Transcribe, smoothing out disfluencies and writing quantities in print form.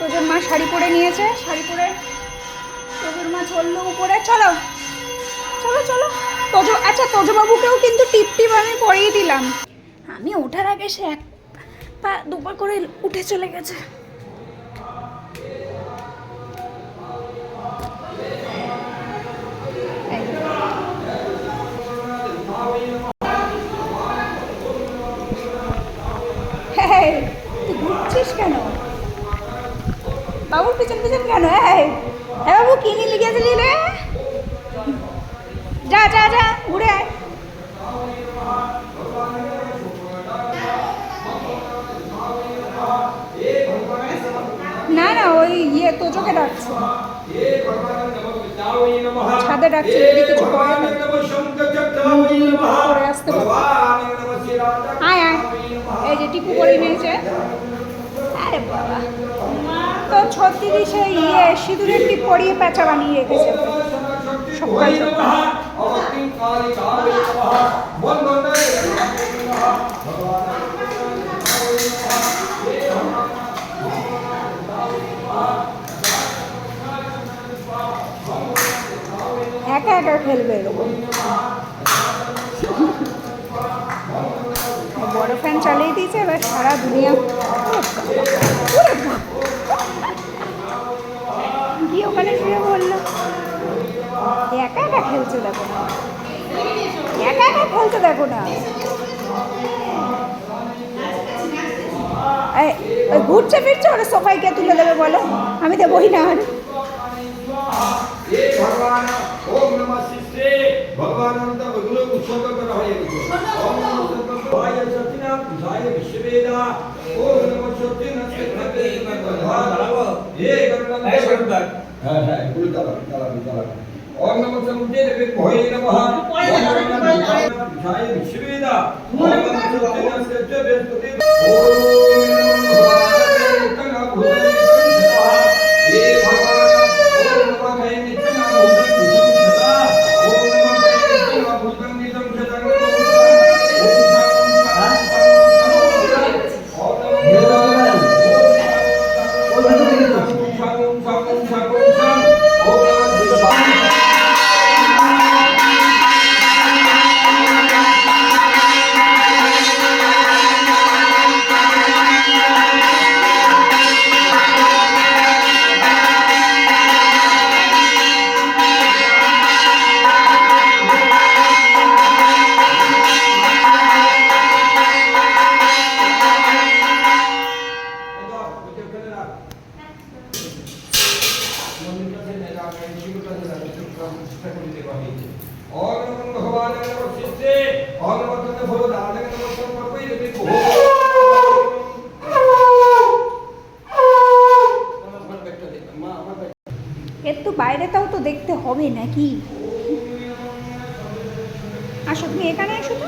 তোজোর মা শাড়ি পরে নিয়েছে, শাড়ি পরে তোজোর মা চললো উপরে। চলো চলো চলো তোজো, আচ্ছা তোজোবাবুকেও কিন্তু টিপ টিপ আমি পরিয়ে দিলাম। আমি ওঠার আগে সে এক পা দুপা করে উঠে চলে গেছে। তুই ঘুরছিস কেন বাবুর পিছন পিছন কেন? বাবু কি নিয়ে লিখেছিলি রে? যা যা যা ঘুরে আয়। না না ওই ইয়ে তোজোকে ডাকছে, ছাদে ডাকছে, যদি কিছু করে আসতে পারবে। আয় আয়, এই যে টিপু করে নিয়েছে। আরে বাবা, তো ছত্রিশ সেই ইয়ে সিঁদুরের টিপ পরিয়ে প্যাঁচা বানিয়ে রেখেছে সকাল সকাল। একা একা খেলবে এরকম। বড় ফ্যান চালিয়ে দিয়েছে, এবার সারা দুনিয়া গিয়ে ওখানে শুয়ে বললো একা একা খেলছে, দেখো না একা একা খেলছে, দেখো না ঘুরছে ফিরছে, ওরা সোফায় কে তুলে দেবে বলো? আমি দেবই না। আর भगवान ओम नमः शिष्टे भगवान अनंत बगुलो उत्सर्ग कर रहा है। ओम नमः शिवाय सत्यनाम विधाय विश्ववेदा ओम नमः सत्यनाम सत्यनाम भगवान ये करना है शब्द है उल्टा उल्टा ओम नमः समुद्रे देवे भोय नमः ओम नमः विधाय विश्ववेदा ओम नमः सत्यनाम सत्यनाम এর তো বাইরেটাও তো দেখতে হবে নাকি? আসো তুমি এখানে এসো তো।